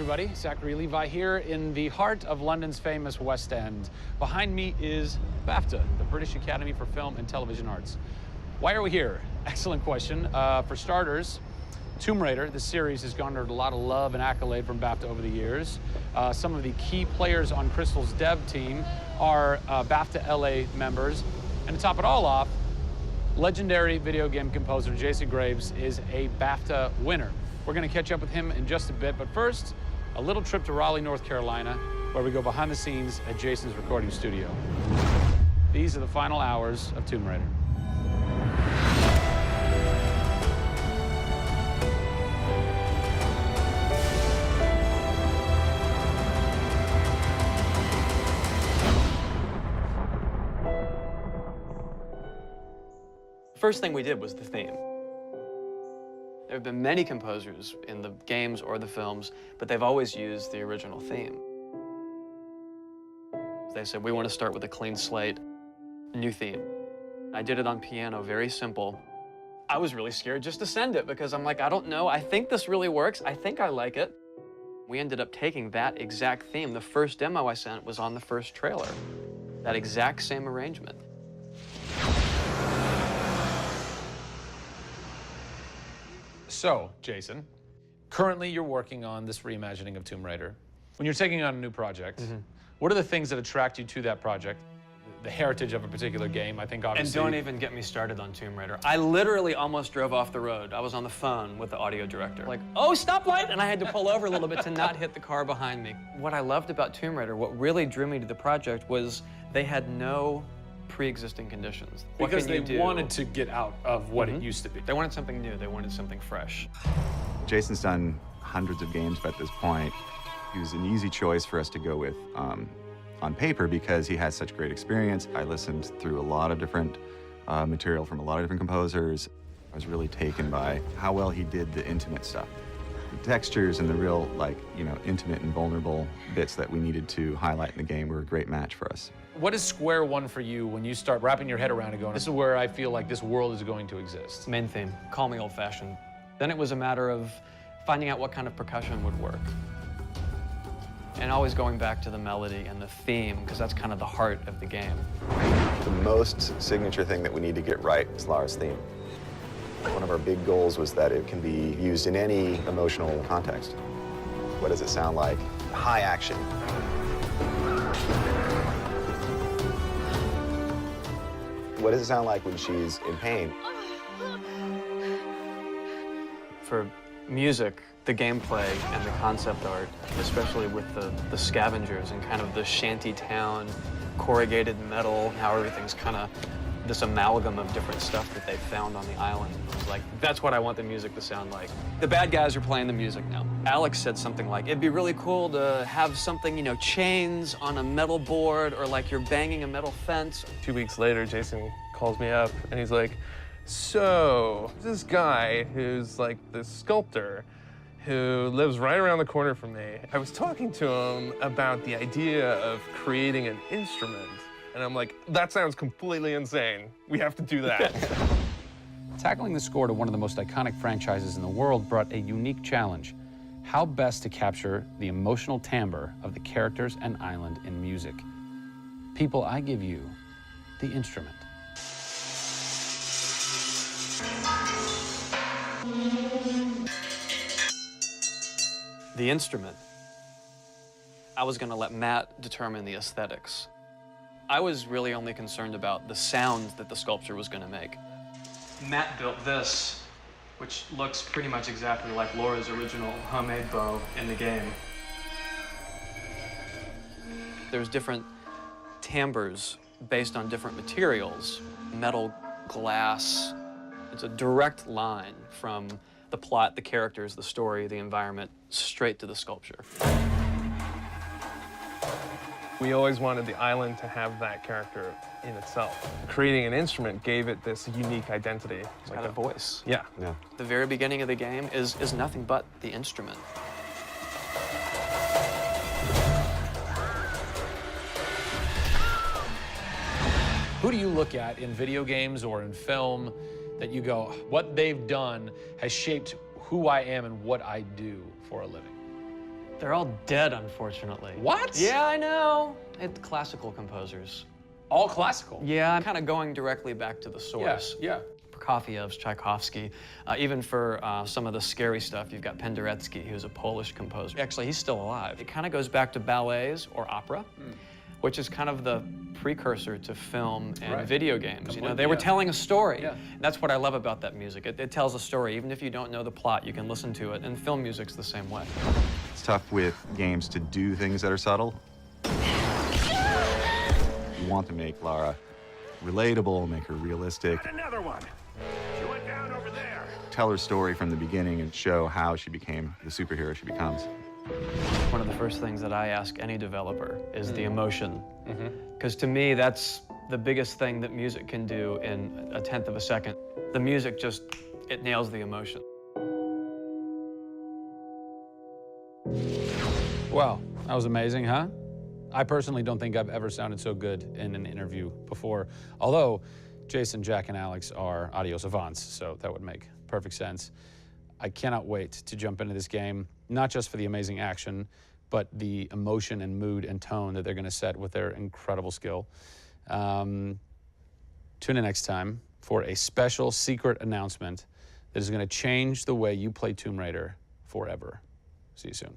everybody. Zachary Levi here in the heart of London's famous West End. Behind me is BAFTA, the British Academy for Film and Television Arts. Why are we here? Excellent question. For starters, Tomb Raider, the series, has garnered a lot of love and accolade from BAFTA over the years. Some of the key players on Crystal's dev team are BAFTA LA members. And to top it all off, legendary video game composer Jason Graves is a BAFTA winner. We're going to catch up with him in just a bit, but first, a little trip to Raleigh, North Carolina, where we go behind the scenes at Jason's recording studio. These are the final hours of Tomb Raider. First thing we did was the theme. There have been many composers in the games or the films, but they've always used the original theme. They said, we want to start with a clean slate, new theme. I did it on piano, very simple. I was really scared just to send it because I'm like, I don't know, I think this really works, I think I like it. We ended up taking that exact theme. The first demo I sent was on the first trailer. That exact same arrangement. So, Jason, currently you're working on this reimagining of Tomb Raider. When you're taking on a new project, what are the things that attract you to that project? The heritage of a particular game, I think obviously... And don't even get me started on Tomb Raider. I literally almost drove off the road. I was on the phone with the audio director. Like, oh, stoplight! And I had to pull over a little bit to not hit the car behind me. What I loved about Tomb Raider, what really drew me to the project was they had no pre-existing conditions. Because they wanted to get out of what it used to be. They wanted something new. They wanted something fresh. Jason's done hundreds of games at this point. He was an easy choice for us to go with on paper because he has such great experience. I listened through a lot of different material from a lot of different composers. I was really taken by how well he did the intimate stuff. The textures and the real, like, intimate and vulnerable bits that we needed to highlight in the game were a great match for us. What is square one for you when you start wrapping your head around it going, this is where I feel like this world is going to exist? Main theme, call me old-fashioned. Then it was a matter of finding out what kind of percussion would work. And always going back to the melody and the theme, because that's kind of the heart of the game. The most signature thing that we need to get right is Lara's theme. One of our big goals was that it can be used in any emotional context. What does it sound like? High action. What does it sound like when she's in pain? For music, the gameplay and the concept art, especially with the scavengers and kind of the shanty town, corrugated metal, how everything's kind of this amalgam of different stuff that they found on the island. I was like, that's what I want the music to sound like. The bad guys are playing the music now. Alex said something like, it'd be really cool to have something, chains on a metal board or like you're banging a metal fence. 2 weeks later, Jason calls me up and he's like, so this guy who's like this sculptor who lives right around the corner from me, I was talking to him about the idea of creating an instrument. And I'm like, that sounds completely insane. We have to do that. Tackling the score to one of the most iconic franchises in the world brought a unique challenge. How best to capture the emotional timbre of the characters and island in music? People, I give you the instrument. The instrument. I was gonna let Matt determine the aesthetics. I was really only concerned about the sound that the sculpture was gonna make. Matt built this, which looks pretty much exactly like Laura's original homemade bow in the game. There's different timbres based on different materials, metal, glass. It's a direct line from the plot, the characters, the story, the environment, straight to the sculpture. We always wanted the island to have that character in itself. Creating an instrument gave it this unique identity. It's got a voice. Yeah. The very beginning of the game is nothing but the instrument. Who do you look at in video games or in film that you go, what they've done has shaped who I am and what I do for a living? They're all dead, unfortunately. What? Yeah, I know. It's classical composers. All classical? Yeah, I'm kind of going directly back to the source. Yeah. Prokofiev's, Tchaikovsky. Even for some of the scary stuff, you've got Penderecki, who's a Polish composer. Actually, he's still alive. It kind of goes back to ballets or opera, which is kind of the precursor to film and video games. You know, they were telling a story. Yeah. And that's what I love about that music. It tells a story. Even if you don't know the plot, you can listen to it. And film music's the same way. It's tough with games to do things that are subtle. You want to make Lara relatable, make her realistic. Another one. She went down over there. Tell her story from the beginning and show how she became the superhero she becomes. One of the first things that I ask any developer is the emotion. Because to me, that's the biggest thing that music can do in a tenth of a second. The music just, it nails the emotion. Wow, that was amazing, huh? I personally don't think I've ever sounded so good in an interview before, although Jason, Jack, and Alex are audio savants, so that would make perfect sense. I cannot wait to jump into this game, not just for the amazing action, but the emotion and mood and tone that they're going to set with their incredible skill. Tune in next time for a special secret announcement that is going to change the way you play Tomb Raider forever. See you soon.